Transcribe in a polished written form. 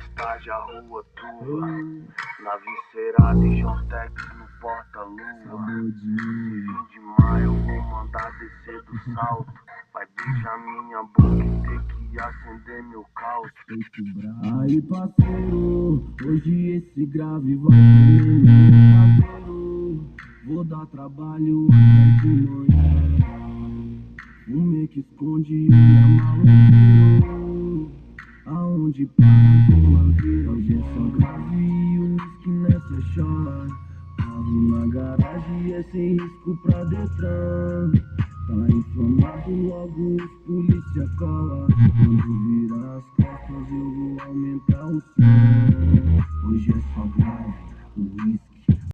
tempestade, a rua turva. Na viscerada e Jontex no porta-lua. Fim de maio eu vou mandar descer do salto. Vai beijar minha boca e ter que acender meu calço. Aí parceiro, hoje esse grave vai comer meu caseiro. Vou dar trabalho até de manhã. Fume que esconde o maloqueiro. Aonde para com ladeira, hoje é só grave e o uísque nessa chora. Carro na garagem é sem risco pra Detran. Tá inflamado, logo os polícia cola. Quando virar as costas eu vou aumentar o som. Hoje é só grave, o uísque